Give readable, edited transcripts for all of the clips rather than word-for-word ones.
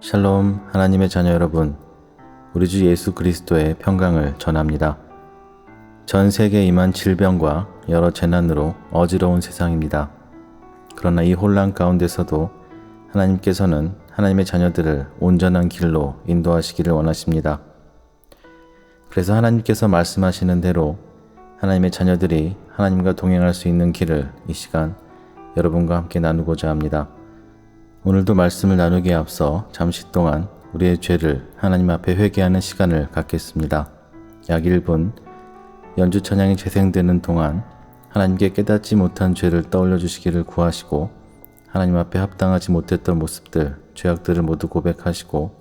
샬롬, 하나님의 자녀 여러분, 우리 주 예수 그리스도의 평강을 전합니다. 전 세계에 임한 질병과 여러 재난으로 어지러운 세상입니다. 그러나 이 혼란 가운데서도 하나님께서는 하나님의 자녀들을 온전한 길로 인도하시기를 원하십니다. 그래서 하나님께서 말씀하시는 대로 하나님의 자녀들이 하나님과 동행할 수 있는 길을 이 시간 여러분과 함께 나누고자 합니다. 오늘도 말씀을 나누기에 앞서 잠시 동안 우리의 죄를 하나님 앞에 회개하는 시간을 갖겠습니다. 약 1분 연주 찬양이 재생되는 동안 하나님께 깨닫지 못한 죄를 떠올려 주시기를 구하시고 하나님 앞에 합당하지 못했던 모습들, 죄악들을 모두 고백하시고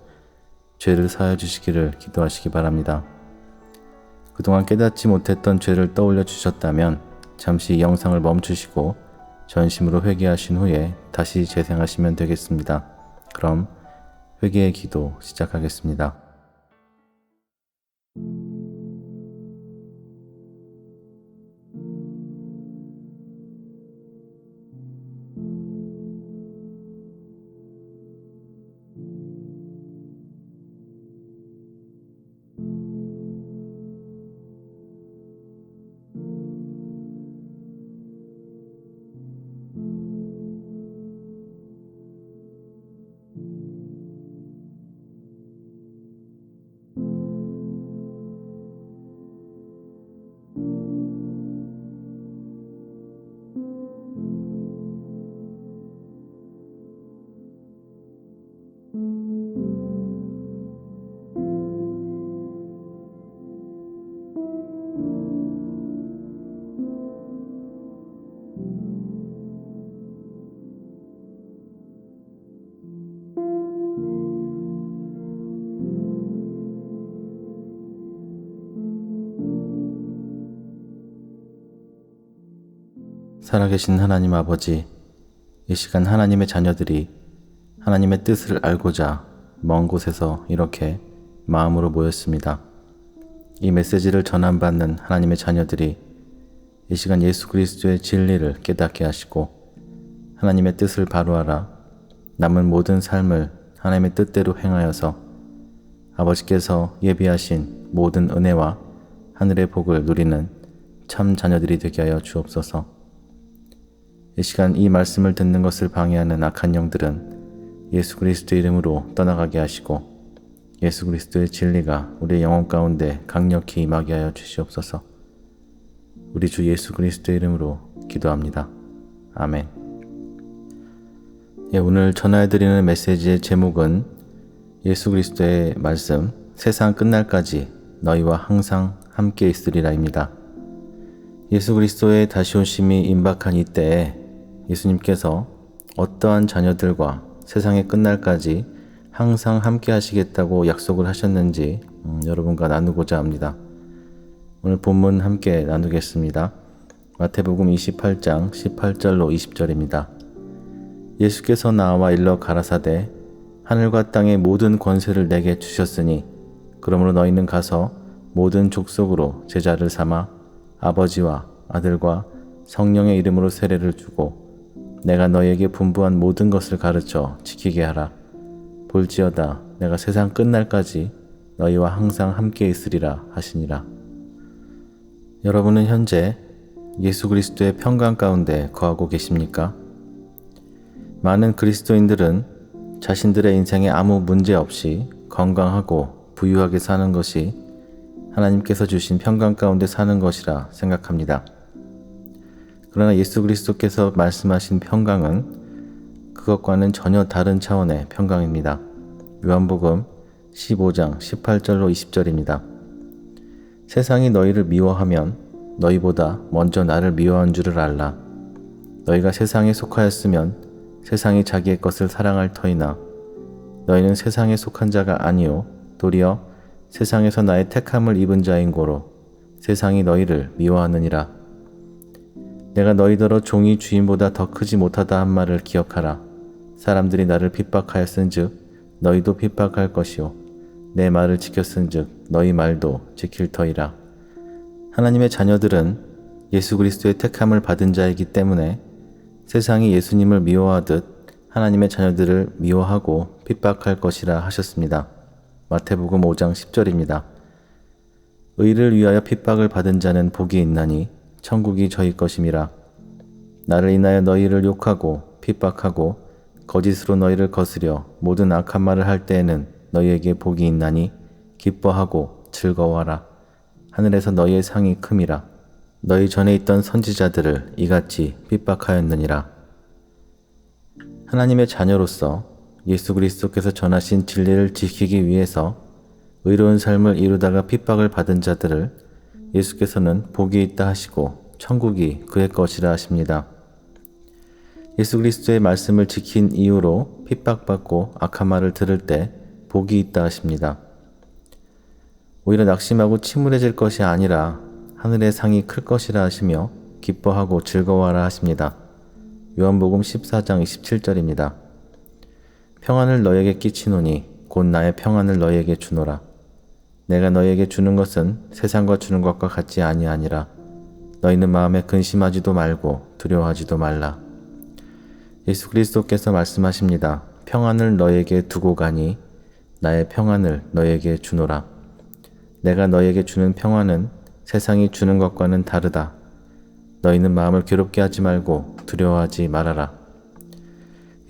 죄를 사하여 주시기를 기도하시기 바랍니다. 그동안 깨닫지 못했던 죄를 떠올려 주셨다면 잠시 이 영상을 멈추시고 전심으로 회개하신 후에 다시 재생하시면 되겠습니다. 그럼 회개의 기도 시작하겠습니다. 살아계신 하나님 아버지, 이 시간 하나님의 자녀들이 하나님의 뜻을 알고자 먼 곳에서 이렇게 마음으로 모였습니다. 이 메시지를 전함받는 하나님의 자녀들이 이 시간 예수 그리스도의 진리를 깨닫게 하시고 하나님의 뜻을 바로알아 남은 모든 삶을 하나님의 뜻대로 행하여서 아버지께서 예비하신 모든 은혜와 하늘의 복을 누리는 참 자녀들이 되게 하여 주옵소서. 이 시간 이 말씀을 듣는 것을 방해하는 악한 영들은 예수 그리스도의 이름으로 떠나가게 하시고 예수 그리스도의 진리가 우리의 영혼 가운데 강력히 임하게 하여 주시옵소서. 우리 주 예수 그리스도의 이름으로 기도합니다. 아멘. 오늘 전하여드리는 메시지의 제목은 예수 그리스도의 말씀, 세상 끝날까지 너희와 항상 함께 있으리라입니다. 예수 그리스도의 다시 오심이 임박한 이때에 예수님께서 어떠한 자녀들과 세상의 끝날까지 항상 함께 하시겠다고 약속을 하셨는지 여러분과 나누고자 합니다. 오늘 본문 함께 나누겠습니다. 마태복음 28장 18절로 20절입니다. 예수께서 나와 일러 가라사대 하늘과 땅의 모든 권세를 내게 주셨으니 그러므로 너희는 가서 모든 족속으로 제자를 삼아 아버지와 아들과 성령의 이름으로 세례를 주고 내가 너희에게 분부한 모든 것을 가르쳐 지키게 하라. 볼지어다 내가 세상 끝날까지 너희와 항상 함께 있으리라 하시니라. 여러분은 현재 예수 그리스도의 평강 가운데 거하고 계십니까? 많은 그리스도인들은 자신들의 인생에 아무 문제 없이 건강하고 부유하게 사는 것이 하나님께서 주신 평강 가운데 사는 것이라 생각합니다. 그러나 예수 그리스도께서 말씀하신 평강은 그것과는 전혀 다른 차원의 평강입니다. 요한복음 15장 18절로 20절입니다. 세상이 너희를 미워하면 너희보다 먼저 나를 미워한 줄을 알라. 너희가 세상에 속하였으면 세상이 자기의 것을 사랑할 터이나 너희는 세상에 속한 자가 아니요 도리어 세상에서 나의 택함을 입은 자인 고로 세상이 너희를 미워하느니라. 내가 너희더러 종이 주인보다 더 크지 못하다 한 말을 기억하라. 사람들이 나를 핍박하였은즉 너희도 핍박할 것이요 내 말을 지켰은즉 너희 말도 지킬 터이라. 하나님의 자녀들은 예수 그리스도의 택함을 받은 자이기 때문에 세상이 예수님을 미워하듯 하나님의 자녀들을 미워하고 핍박할 것이라 하셨습니다. 마태복음 5장 10절입니다. 의를 위하여 핍박을 받은 자는 복이 있나니 천국이 저희 것임이라. 나를 인하여 너희를 욕하고 핍박하고 거짓으로 너희를 거스려 모든 악한 말을 할 때에는 너희에게 복이 있나니 기뻐하고 즐거워하라. 하늘에서 너희의 상이 큼이라. 너희 전에 있던 선지자들을 이같이 핍박하였느니라. 하나님의 자녀로서 예수 그리스도께서 전하신 진리를 지키기 위해서 의로운 삶을 이루다가 핍박을 받은 자들을 예수께서는 복이 있다 하시고 천국이 그의 것이라 하십니다. 예수 그리스도의 말씀을 지킨 이유로 핍박받고 악한 말을 들을 때 복이 있다 하십니다. 오히려 낙심하고 침울해질 것이 아니라 하늘의 상이 클 것이라 하시며 기뻐하고 즐거워하라 하십니다. 요한복음 14장 27절입니다. 평안을 너에게 끼치노니 곧 나의 평안을 너에게 주노라. 내가 너에게 주는 것은 세상과 주는 것과 같지 아니하니라. 너희는 마음에 근심하지도 말고 두려워하지도 말라. 예수 그리스도께서 말씀하십니다. 평안을 너에게 두고 가니 나의 평안을 너에게 주노라. 내가 너에게 주는 평안은 세상이 주는 것과는 다르다. 너희는 마음을 괴롭게 하지 말고 두려워하지 말아라.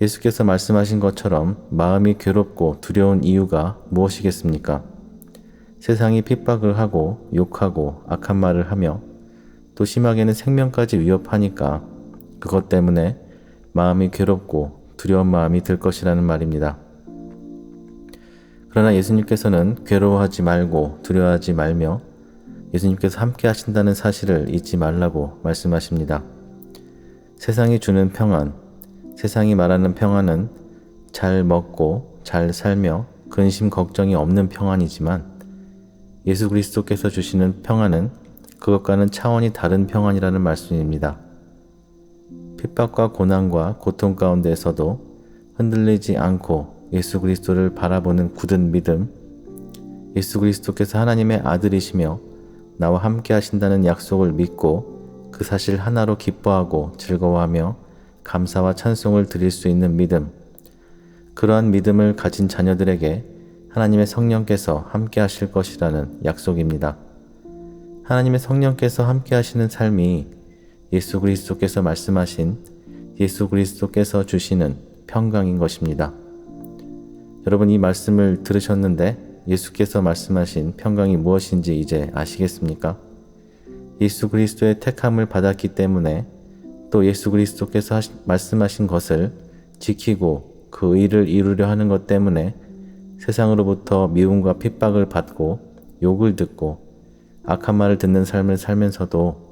예수께서 말씀하신 것처럼 마음이 괴롭고 두려운 이유가 무엇이겠습니까? 세상이 핍박을 하고 욕하고 악한 말을 하며 또 심하게는 생명까지 위협하니까 그것 때문에 마음이 괴롭고 두려운 마음이 들 것이라는 말입니다. 그러나 예수님께서는 괴로워하지 말고 두려워하지 말며 예수님께서 함께 하신다는 사실을 잊지 말라고 말씀하십니다. 세상이 주는 평안, 세상이 말하는 평안은 잘 먹고 잘 살며 근심 걱정이 없는 평안이지만 예수 그리스도께서 주시는 평안은 그것과는 차원이 다른 평안이라는 말씀입니다. 핍박과 고난과 고통 가운데에서도 흔들리지 않고 예수 그리스도를 바라보는 굳은 믿음, 예수 그리스도께서 하나님의 아들이시며 나와 함께 하신다는 약속을 믿고 그 사실 하나로 기뻐하고 즐거워하며 감사와 찬송을 드릴 수 있는 믿음, 그러한 믿음을 가진 자녀들에게 하나님의 성령께서 함께 하실 것이라는 약속입니다. 하나님의 성령께서 함께 하시는 삶이 예수 그리스도께서 말씀하신 예수 그리스도께서 주시는 평강인 것입니다. 여러분, 이 말씀을 들으셨는데 예수께서 말씀하신 평강이 무엇인지 이제 아시겠습니까? 예수 그리스도의 택함을 받았기 때문에 또 예수 그리스도께서 말씀하신 것을 지키고 그 의를 이루려 하는 것 때문에 세상으로부터 미움과 핍박을 받고 욕을 듣고 악한 말을 듣는 삶을 살면서도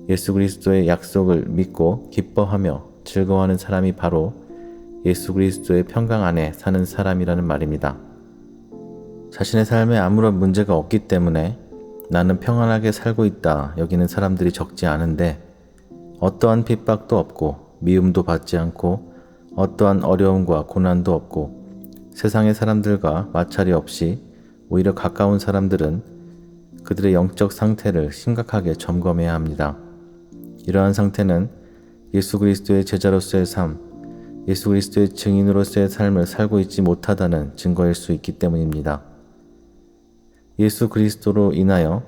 예수 그리스도의 약속을 믿고 기뻐하며 즐거워하는 사람이 바로 예수 그리스도의 평강 안에 사는 사람이라는 말입니다. 자신의 삶에 아무런 문제가 없기 때문에 나는 평안하게 살고 있다 여기는 사람들이 적지 않은데 어떠한 핍박도 없고 미움도 받지 않고 어떠한 어려움과 고난도 없고 세상의 사람들과 마찰이 없이 오히려 가까운 사람들은 그들의 영적 상태를 심각하게 점검해야 합니다. 이러한 상태는 예수 그리스도의 제자로서의 삶, 예수 그리스도의 증인으로서의 삶을 살고 있지 못하다는 증거일 수 있기 때문입니다. 예수 그리스도로 인하여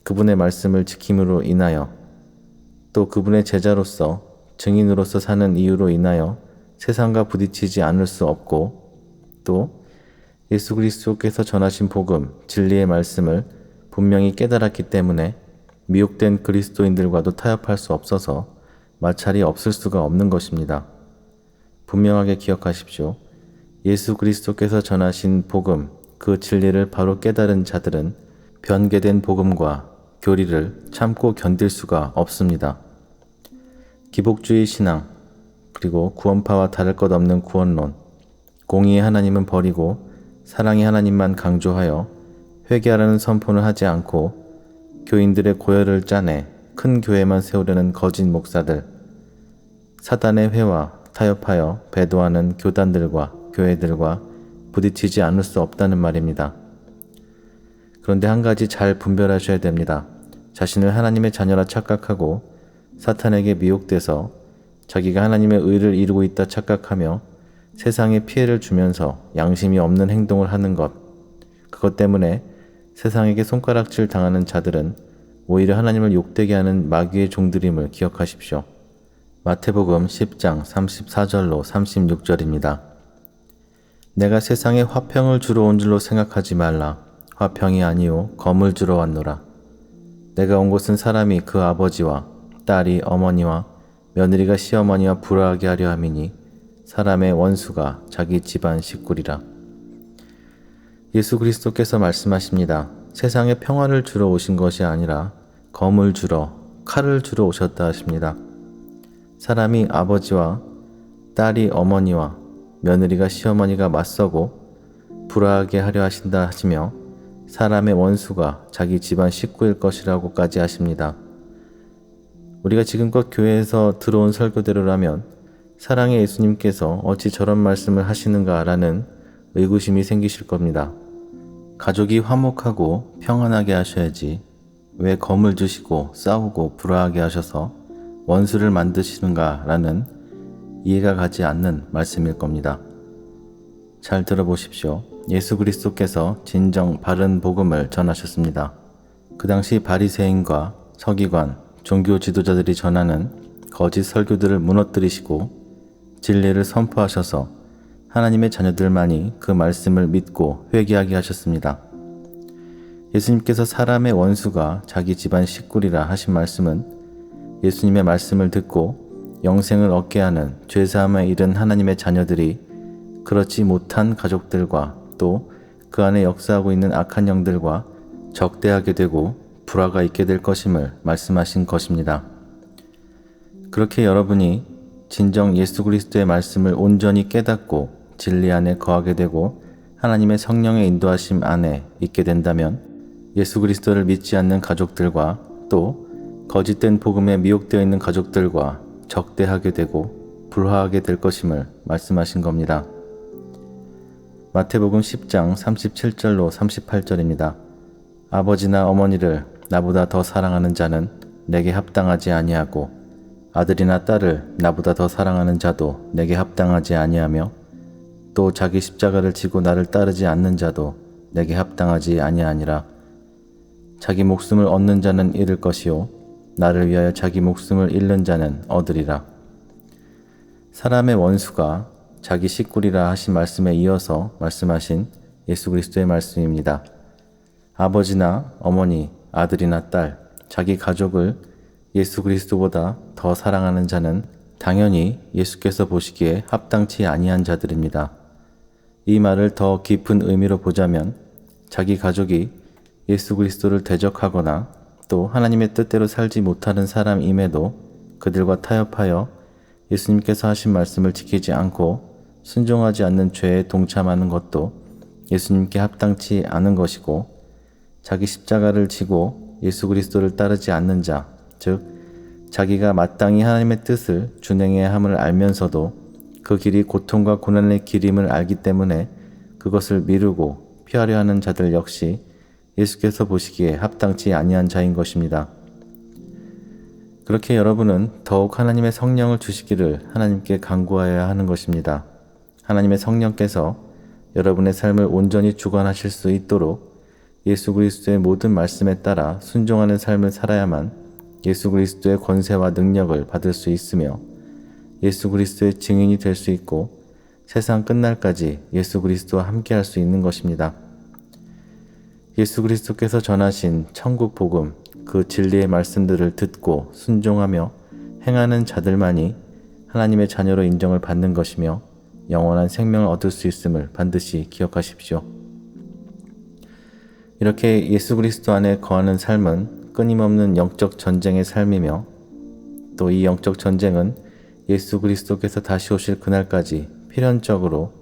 그분의 말씀을 지킴으로 인하여 또 그분의 제자로서 증인으로서 사는 이유로 인하여 세상과 부딪히지 않을 수 없고 또 예수 그리스도께서 전하신 복음, 진리의 말씀을 분명히 깨달았기 때문에 미혹된 그리스도인들과도 타협할 수 없어서 마찰이 없을 수가 없는 것입니다. 분명하게 기억하십시오. 예수 그리스도께서 전하신 복음, 그 진리를 바로 깨달은 자들은 변개된 복음과 교리를 참고 견딜 수가 없습니다. 기복주의 신앙, 그리고 구원파와 다를 것 없는 구원론, 공의의 하나님은 버리고 사랑의 하나님만 강조하여 회개하라는 선포는 하지 않고 교인들의 고열을 짜내 큰 교회만 세우려는 거짓 목사들, 사단의 회와 타협하여 배도하는 교단들과 교회들과 부딪히지 않을 수 없다는 말입니다. 그런데 한 가지 잘 분별하셔야 됩니다. 자신을 하나님의 자녀라 착각하고 사탄에게 미혹돼서 자기가 하나님의 의를 이루고 있다 착각하며 세상에 피해를 주면서 양심이 없는 행동을 하는 것, 그것 때문에 세상에게 손가락질 당하는 자들은 오히려 하나님을 욕되게 하는 마귀의 종들임을 기억하십시오. 마태복음 10장 34절로 36절입니다. 내가 세상에 화평을 주러 온 줄로 생각하지 말라. 화평이 아니요 검을 주러 왔노라. 내가 온 곳은 사람이 그 아버지와 딸이 어머니와 며느리가 시어머니와 불화하게 하려 함이니 사람의 원수가 자기 집안 식구리라. 예수 그리스도께서 말씀하십니다. 세상에 평화를 주러 오신 것이 아니라 검을 주러, 칼을 주러 오셨다 하십니다. 사람이 아버지와 딸이 어머니와 며느리가 시어머니가 맞서고 불화하게 하려 하신다 하시며 사람의 원수가 자기 집안 식구일 것이라고까지 하십니다. 우리가 지금껏 교회에서 들어온 설교대로라면 사랑의 예수님께서 어찌 저런 말씀을 하시는가라는 의구심이 생기실 겁니다. 가족이 화목하고 평안하게 하셔야지 왜 검을 주시고 싸우고 불화하게 하셔서 원수를 만드시는가라는 이해가 가지 않는 말씀일 겁니다. 잘 들어보십시오. 예수 그리스도께서 진정 바른 복음을 전하셨습니다. 그 당시 바리새인과 서기관, 종교 지도자들이 전하는 거짓 설교들을 무너뜨리시고 진리를 선포하셔서 하나님의 자녀들만이 그 말씀을 믿고 회개하게 하셨습니다. 예수님께서 사람의 원수가 자기 집안 식구리라 하신 말씀은 예수님의 말씀을 듣고 영생을 얻게 하는 죄사함에 이른 하나님의 자녀들이 그렇지 못한 가족들과 또 그 안에 역사하고 있는 악한 영들과 적대하게 되고 불화가 있게 될 것임을 말씀하신 것입니다. 그렇게 여러분이 진정 예수 그리스도의 말씀을 온전히 깨닫고 진리 안에 거하게 되고 하나님의 성령의 인도하심 안에 있게 된다면 예수 그리스도를 믿지 않는 가족들과 또 거짓된 복음에 미혹되어 있는 가족들과 적대하게 되고 불화하게 될 것임을 말씀하신 겁니다. 마태복음 10장 37절로 38절입니다. 아버지나 어머니를 나보다 더 사랑하는 자는 내게 합당하지 아니하고 아들이나 딸을 나보다 더 사랑하는 자도 내게 합당하지 아니하며 또 자기 십자가를 지고 나를 따르지 않는 자도 내게 합당하지 아니하니라. 자기 목숨을 얻는 자는 잃을 것이요 나를 위하여 자기 목숨을 잃는 자는 얻으리라. 사람의 원수가 자기 식구리라 하신 말씀에 이어서 말씀하신 예수 그리스도의 말씀입니다. 아버지나 어머니, 아들이나 딸, 자기 가족을 예수 그리스도보다 더 사랑하는 자는 당연히 예수께서 보시기에 합당치 아니한 자들입니다. 이 말을 더 깊은 의미로 보자면 자기 가족이 예수 그리스도를 대적하거나 또 하나님의 뜻대로 살지 못하는 사람임에도 그들과 타협하여 예수님께서 하신 말씀을 지키지 않고 순종하지 않는 죄에 동참하는 것도 예수님께 합당치 않은 것이고 자기 십자가를 지고 예수 그리스도를 따르지 않는 자, 즉 자기가 마땅히 하나님의 뜻을 준행해야 함을 알면서도 그 길이 고통과 고난의 길임을 알기 때문에 그것을 미루고 피하려 하는 자들 역시 예수께서 보시기에 합당치 아니한 자인 것입니다. 그렇게 여러분은 더욱 하나님의 성령을 주시기를 하나님께 간구하여야 하는 것입니다. 하나님의 성령께서 여러분의 삶을 온전히 주관하실 수 있도록 예수 그리스도의 모든 말씀에 따라 순종하는 삶을 살아야만 예수 그리스도의 권세와 능력을 받을 수 있으며 예수 그리스도의 증인이 될 수 있고 세상 끝날까지 예수 그리스도와 함께 할 수 있는 것입니다. 예수 그리스도께서 전하신 천국 복음, 그 진리의 말씀들을 듣고 순종하며 행하는 자들만이 하나님의 자녀로 인정을 받는 것이며 영원한 생명을 얻을 수 있음을 반드시 기억하십시오. 이렇게 예수 그리스도 안에 거하는 삶은 끊임없는 영적 전쟁의 삶이며 또 이 영적 전쟁은 예수 그리스도께서 다시 오실 그날까지 필연적으로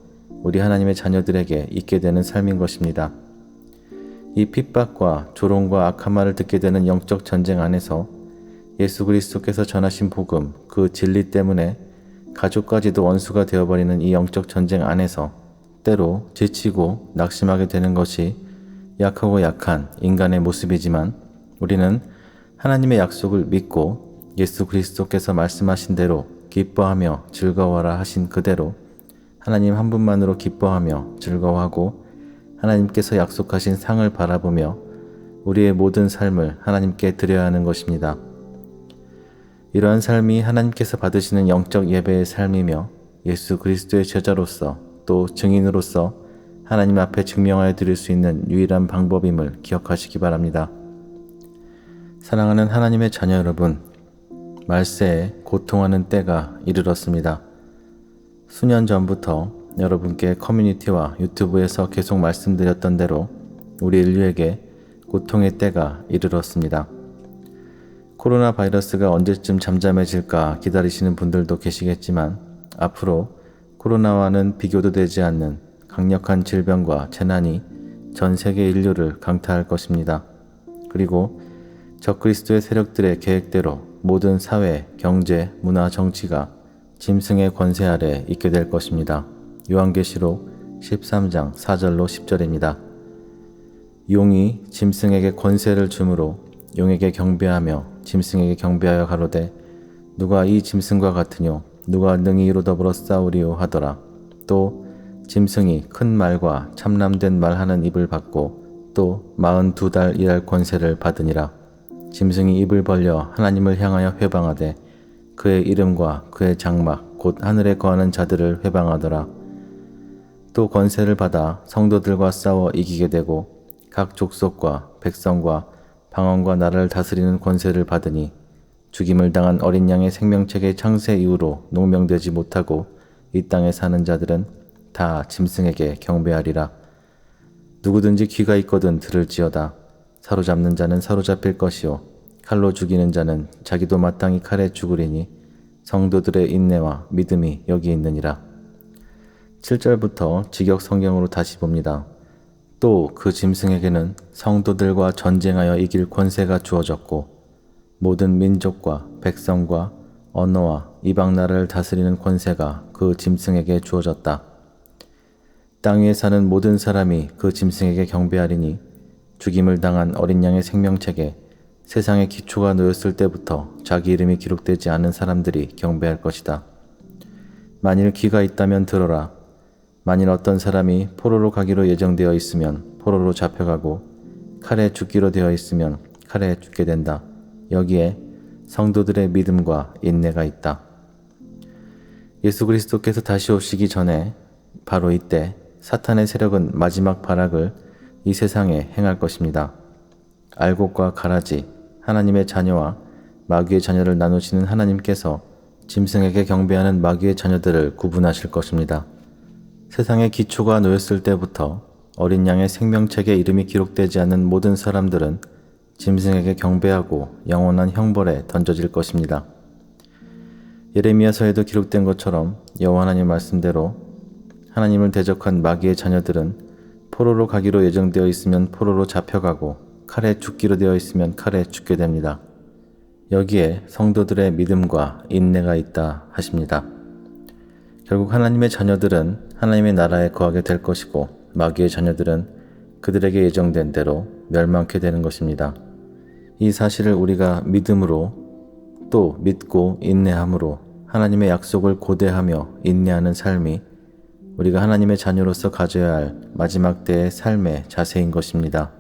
우리 하나님의 자녀들에게 있게 되는 삶인 것입니다. 이 핍박과 조롱과 악한 말을 듣게 되는 영적 전쟁 안에서 예수 그리스도께서 전하신 복음, 그 진리 때문에 가족까지도 원수가 되어버리는 이 영적 전쟁 안에서 때로 지치고 낙심하게 되는 것이 약하고 약한 인간의 모습이지만 우리는 하나님의 약속을 믿고 예수 그리스도께서 말씀하신 대로 기뻐하며 즐거워라 하신 그대로 하나님 한 분만으로 기뻐하며 즐거워하고 하나님께서 약속하신 상을 바라보며 우리의 모든 삶을 하나님께 드려야 하는 것입니다. 이러한 삶이 하나님께서 받으시는 영적 예배의 삶이며 예수 그리스도의 제자로서 또 증인으로서 하나님 앞에 증명하여 드릴 수 있는 유일한 방법임을 기억하시기 바랍니다. 사랑하는 하나님의 자녀 여러분, 말세에 고통하는 때가 이르렀습니다. 수년 전부터 여러분께 커뮤니티와 유튜브에서 계속 말씀드렸던 대로 우리 인류에게 고통의 때가 이르렀습니다. 코로나 바이러스가 언제쯤 잠잠해질까 기다리시는 분들도 계시겠지만 앞으로 코로나와는 비교도 되지 않는 강력한 질병과 재난이 전 세계 인류를 강타할 것입니다. 그리고 적그리스도의 세력들의 계획대로 모든 사회, 경제, 문화, 정치가 짐승의 권세 아래 있게 될 것입니다. 요한계시록 13장 4절로 10절입니다. 용이 짐승에게 권세를 주므로 용에게 경배하며 짐승에게 경배하여 가로되 누가 이 짐승과 같으뇨 누가 능히 이로 더불어 싸우리요 하더라. 또 짐승이 큰 말과 참남된 말하는 입을 받고 또 42달 일할 권세를 받으니라. 짐승이 입을 벌려 하나님을 향하여 회방하되 그의 이름과 그의 장막 곧 하늘에 거하는 자들을 회방하더라. 또 권세를 받아 성도들과 싸워 이기게 되고 각 족속과 백성과 방언과 나라를 다스리는 권세를 받으니 죽임을 당한 어린 양의 생명책의 창세 이후로 농명되지 못하고 이 땅에 사는 자들은 다 짐승에게 경배하리라. 누구든지 귀가 있거든 들을지어다. 사로잡는 자는 사로잡힐 것이요 칼로 죽이는 자는 자기도 마땅히 칼에 죽으리니 성도들의 인내와 믿음이 여기 있느니라. 7절부터 직역 성경으로 다시 봅니다. 또 그 짐승에게는 성도들과 전쟁하여 이길 권세가 주어졌고 모든 민족과 백성과 언어와 이방 나라를 다스리는 권세가 그 짐승에게 주어졌다. 땅 위에 사는 모든 사람이 그 짐승에게 경배하리니 죽임을 당한 어린 양의 생명책에 세상의 기초가 놓였을 때부터 자기 이름이 기록되지 않은 사람들이 경배할 것이다. 만일 귀가 있다면 들어라. 만일 어떤 사람이 포로로 가기로 예정되어 있으면 포로로 잡혀가고 칼에 죽기로 되어 있으면 칼에 죽게 된다. 여기에 성도들의 믿음과 인내가 있다. 예수 그리스도께서 다시 오시기 전에 바로 이때 사탄의 세력은 마지막 발악을 이 세상에 행할 것입니다. 알곡과 가라지, 하나님의 자녀와 마귀의 자녀를 나누시는 하나님께서 짐승에게 경배하는 마귀의 자녀들을 구분하실 것입니다. 세상의 기초가 놓였을 때부터 어린 양의 생명책에 이름이 기록되지 않는 모든 사람들은 짐승에게 경배하고 영원한 형벌에 던져질 것입니다. 예레미야서에도 기록된 것처럼 여호와 하나님 말씀대로 하나님을 대적한 마귀의 자녀들은 포로로 가기로 예정되어 있으면 포로로 잡혀가고 칼에 죽기로 되어 있으면 칼에 죽게 됩니다. 여기에 성도들의 믿음과 인내가 있다 하십니다. 결국 하나님의 자녀들은 하나님의 나라에 거하게 될 것이고 마귀의 자녀들은 그들에게 예정된 대로 멸망케 되는 것입니다. 이 사실을 우리가 믿음으로 또 믿고 인내함으로 하나님의 약속을 고대하며 인내하는 삶이 우리가 하나님의 자녀로서 가져야 할 마지막 때의 삶의 자세인 것입니다.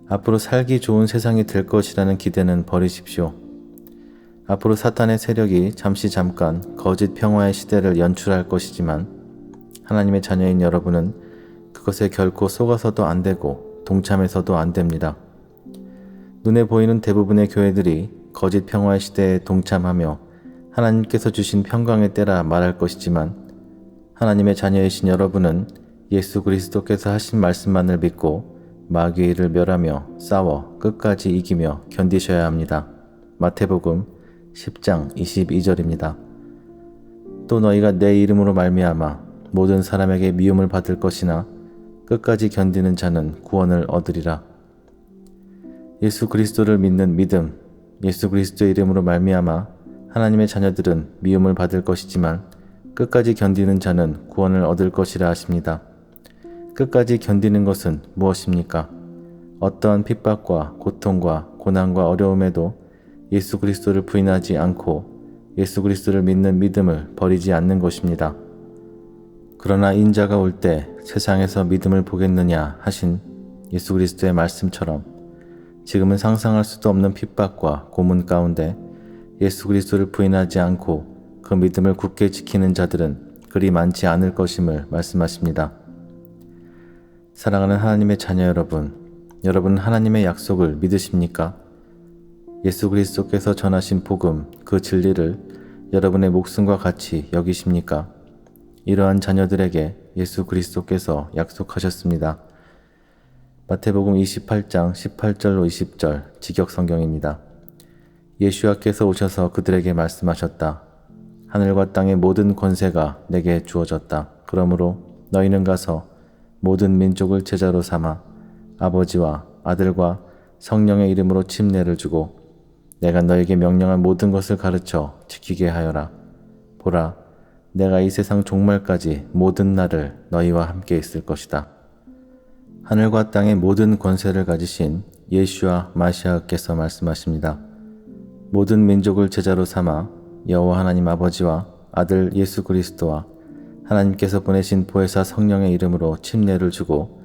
앞으로 살기 좋은 세상이 될 것이라는 기대는 버리십시오. 앞으로 사탄의 세력이 잠깐 거짓 평화의 시대를 연출할 것이지만 하나님의 자녀인 여러분은 그것에 결코 속아서도 안 되고 동참해서도 안 됩니다. 눈에 보이는 대부분의 교회들이 거짓 평화의 시대에 동참하며 하나님께서 주신 평강의 때라 말할 것이지만 하나님의 자녀이신 여러분은 예수 그리스도께서 하신 말씀만을 믿고 마귀의 일을 멸하며 싸워 끝까지 이기며 견디셔야 합니다. 마태복음 10장 22절입니다. 또 너희가 내 이름으로 말미암아 모든 사람에게 미움을 받을 것이나 끝까지 견디는 자는 구원을 얻으리라. 예수 그리스도를 믿는 믿음, 예수 그리스도의 이름으로 말미암아 하나님의 자녀들은 미움을 받을 것이지만 끝까지 견디는 자는 구원을 얻을 것이라 하십니다. 끝까지 견디는 것은 무엇입니까? 어떠한 핍박과 고통과 고난과 어려움에도 예수 그리스도를 부인하지 않고 예수 그리스도를 믿는 믿음을 버리지 않는 것입니다. 그러나 인자가 올 때 세상에서 믿음을 보겠느냐 하신 예수 그리스도의 말씀처럼 지금은 상상할 수도 없는 핍박과 고문 가운데 예수 그리스도를 부인하지 않고 그 믿음을 굳게 지키는 자들은 그리 많지 않을 것임을 말씀하십니다. 사랑하는 하나님의 자녀 여러분은 하나님의 약속을 믿으십니까? 예수 그리스도께서 전하신 복음, 그 진리를 여러분의 목숨과 같이 여기십니까? 이러한 자녀들에게 예수 그리스도께서 약속하셨습니다. 마태복음 28장 18절로 20절 직역성경입니다. 예수와께서 오셔서 그들에게 말씀하셨다. 하늘과 땅의 모든 권세가 내게 주어졌다. 그러므로 너희는 가서 모든 민족을 제자로 삼아 아버지와 아들과 성령의 이름으로 침례를 주고 내가 너에게 명령한 모든 것을 가르쳐 지키게 하여라. 보라, 내가 이 세상 종말까지 모든 날을 너희와 함께 있을 것이다. 하늘과 땅의 모든 권세를 가지신 예슈아 마시아께서 말씀하십니다. 모든 민족을 제자로 삼아 여호와 하나님 아버지와 아들 예수 그리스도와 하나님께서 보내신 보혜사 성령의 이름으로 침례를 주고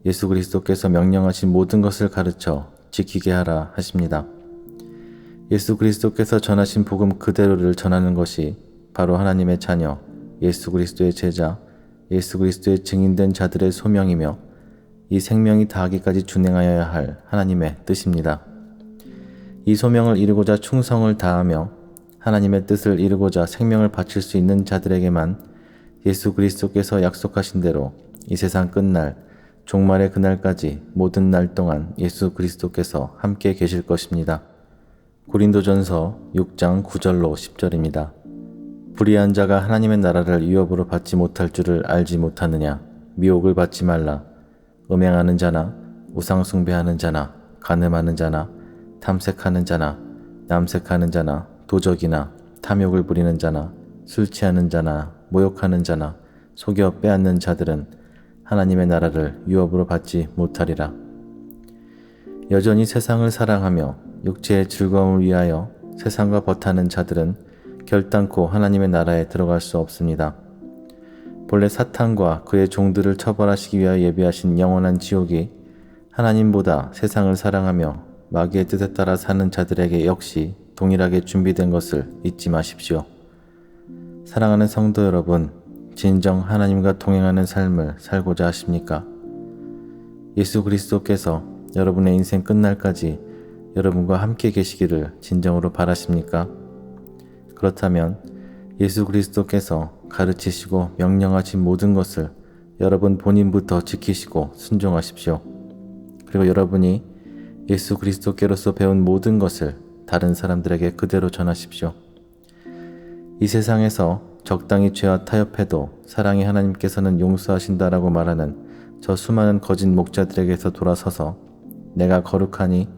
예수 그리스도께서 명령하신 모든 것을 가르쳐 지키게 하라 하십니다. 예수 그리스도께서 전하신 복음 그대로를 전하는 것이 바로 하나님의 자녀, 예수 그리스도의 제자, 예수 그리스도의 증인된 자들의 소명이며 이 생명이 다하기까지 준행하여야 할 하나님의 뜻입니다. 이 소명을 이루고자 충성을 다하며 하나님의 뜻을 이루고자 생명을 바칠 수 있는 자들에게만 예수 그리스도께서 약속하신 대로 이 세상 끝날, 종말의 그날까지 모든 날 동안 예수 그리스도께서 함께 계실 것입니다. 고린도전서 6장 9절로 10절입니다. 불의한 자가 하나님의 나라를 위협으로 받지 못할 줄을 알지 못하느냐. 미혹을 받지 말라. 음행하는 자나 우상 숭배하는 자나 간음하는 자나 탐색하는 자나 남색하는 자나 도적이나 탐욕을 부리는 자나 술 취하는 자나 모욕하는 자나 속여 빼앗는 자들은 하나님의 나라를 유업으로 받지 못하리라. 여전히 세상을 사랑하며 육체의 즐거움을 위하여 세상과 버타는 자들은 결단코 하나님의 나라에 들어갈 수 없습니다. 본래 사탄과 그의 종들을 처벌하시기 위하여 예비하신 영원한 지옥이 하나님보다 세상을 사랑하며 마귀의 뜻에 따라 사는 자들에게 역시 동일하게 준비된 것을 잊지 마십시오. 사랑하는 성도 여러분, 진정 하나님과 동행하는 삶을 살고자 하십니까? 예수 그리스도께서 여러분의 인생 끝날까지 여러분과 함께 계시기를 진정으로 바라십니까? 그렇다면 예수 그리스도께서 가르치시고 명령하신 모든 것을 여러분 본인부터 지키시고 순종하십시오. 그리고 여러분이 예수 그리스도께로서 배운 모든 것을 다른 사람들에게 그대로 전하십시오. 이 세상에서 적당히 죄와 타협해도 사랑의 하나님께서는 용서하신다라고 말하는 저 수많은 거짓 목자들에게서 돌아서서 내가 거룩하니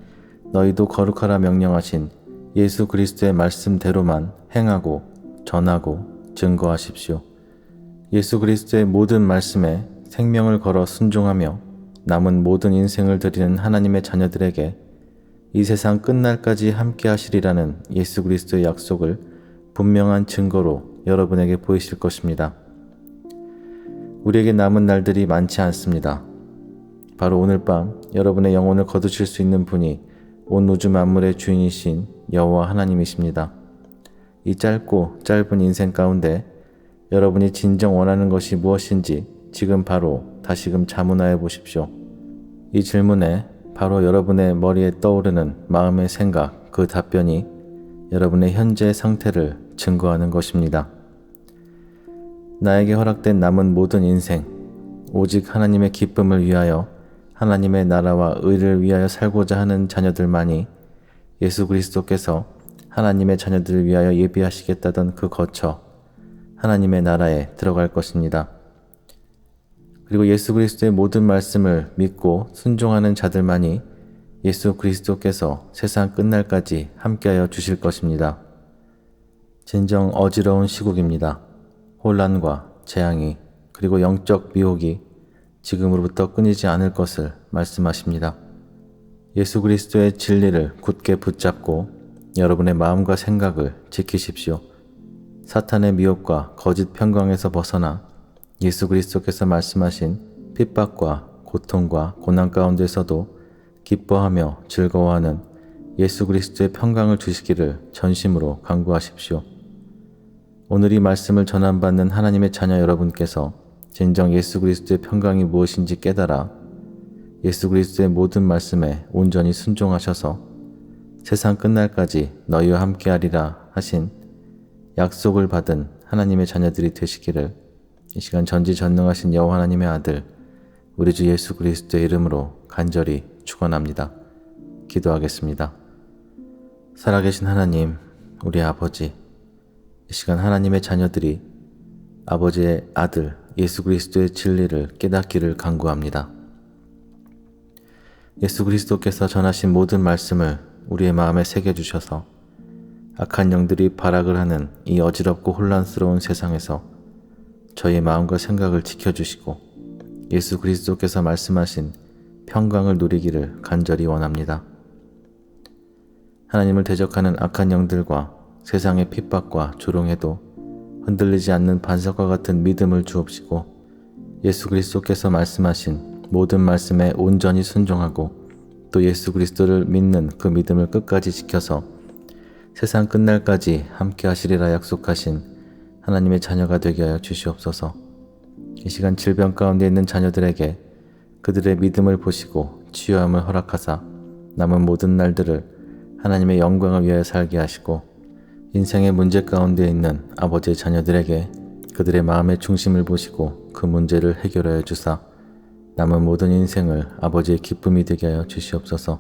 너희도 거룩하라 명령하신 예수 그리스도의 말씀대로만 행하고 전하고 증거하십시오. 예수 그리스도의 모든 말씀에 생명을 걸어 순종하며 남은 모든 인생을 드리는 하나님의 자녀들에게 이 세상 끝날까지 함께 하시리라는 예수 그리스도의 약속을 분명한 증거로 여러분에게 보이실 것입니다. 우리에게 남은 날들이 많지 않습니다. 바로 오늘 밤 여러분의 영혼을 거두실 수 있는 분이 온 우주 만물의 주인이신 여호와 하나님이십니다. 이 짧고 짧은 인생 가운데 여러분이 진정 원하는 것이 무엇인지 지금 바로 다시금 자문하여 보십시오. 이 질문에 바로 여러분의 머리에 떠오르는 마음의 생각, 그 답변이 여러분의 현재 상태를 증거하는 것입니다. 나에게 허락된 남은 모든 인생, 오직 하나님의 기쁨을 위하여 하나님의 나라와 의를 위하여 살고자 하는 자녀들만이 예수 그리스도께서 하나님의 자녀들을 위하여 예비하시겠다던 그 거처, 하나님의 나라에 들어갈 것입니다. 그리고 예수 그리스도의 모든 말씀을 믿고 순종하는 자들만이 예수 그리스도께서 세상 끝날까지 함께하여 주실 것입니다. 진정 어지러운 시국입니다. 혼란과 재앙이 그리고 영적 미혹이 지금으로부터 끊이지 않을 것을 말씀하십니다. 예수 그리스도의 진리를 굳게 붙잡고 여러분의 마음과 생각을 지키십시오. 사탄의 미혹과 거짓 편광에서 벗어나 예수 그리스도께서 말씀하신 핍박과 고통과 고난 가운데서도 기뻐하며 즐거워하는 예수 그리스도의 평강을 주시기를 전심으로 간구하십시오. 오늘 이 말씀을 전함받는 하나님의 자녀 여러분께서 진정 예수 그리스도의 평강이 무엇인지 깨달아 예수 그리스도의 모든 말씀에 온전히 순종하셔서 세상 끝날까지 너희와 함께하리라 하신 약속을 받은 하나님의 자녀들이 되시기를 이 시간 전지전능하신 여호와 하나님의 아들 우리 주 예수 그리스도의 이름으로 간절히 축원합니다. 기도하겠습니다. 살아계신 하나님, 우리 아버지, 이 시간 하나님의 자녀들이 아버지의 아들 예수 그리스도의 진리를 깨닫기를 간구합니다. 예수 그리스도께서 전하신 모든 말씀을 우리의 마음에 새겨주셔서 악한 영들이 발악을 하는 이 어지럽고 혼란스러운 세상에서 저희의 마음과 생각을 지켜주시고 예수 그리스도께서 말씀하신 평강을 누리기를 간절히 원합니다. 하나님을 대적하는 악한 영들과 세상의 핍박과 조롱에도 흔들리지 않는 반석과 같은 믿음을 주옵시고 예수 그리스도께서 말씀하신 모든 말씀에 온전히 순종하고 또 예수 그리스도를 믿는 그 믿음을 끝까지 지켜서 세상 끝날까지 함께 하시리라 약속하신 하나님의 자녀가 되게 하여 주시옵소서. 이 시간 질병 가운데 있는 자녀들에게 그들의 믿음을 보시고 치유함을 허락하사 남은 모든 날들을 하나님의 영광을 위하여 살게 하시고 인생의 문제 가운데 있는 아버지의 자녀들에게 그들의 마음의 중심을 보시고 그 문제를 해결하여 주사 남은 모든 인생을 아버지의 기쁨이 되게 하여 주시옵소서.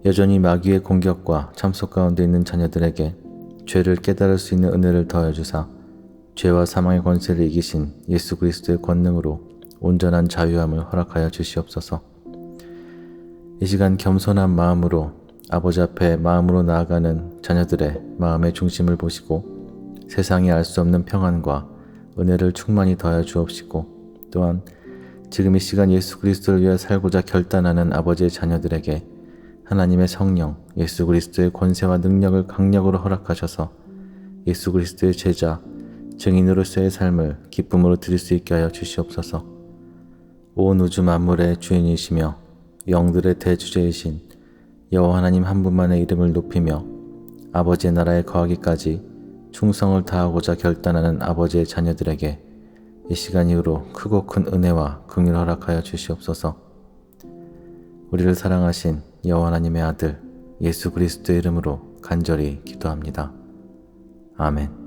여전히 마귀의 공격과 참속 가운데 있는 자녀들에게 죄를 깨달을 수 있는 은혜를 더하여 주사 죄와 사망의 권세를 이기신 예수 그리스도의 권능으로 온전한 자유함을 허락하여 주시옵소서. 이 시간 겸손한 마음으로 아버지 앞에 마음으로 나아가는 자녀들의 마음의 중심을 보시고 세상이 알 수 없는 평안과 은혜를 충만히 더하여 주옵시고 또한 지금 이 시간 예수 그리스도를 위해 살고자 결단하는 아버지의 자녀들에게 하나님의 성령 예수 그리스도의 권세와 능력을 강력으로 허락하셔서 예수 그리스도의 제자 증인으로서의 삶을 기쁨으로 드릴 수 있게 하여 주시옵소서. 온 우주 만물의 주인이시며 영들의 대주제이신 여호와 하나님 한 분만의 이름을 높이며 아버지의 나라에 거하기까지 충성을 다하고자 결단하는 아버지의 자녀들에게 이 시간 이후로 크고 큰 은혜와 긍휼을 허락하여 주시옵소서. 우리를 사랑하신 여호와 하나님의 아들 예수 그리스도의 이름으로 간절히 기도합니다. 아멘.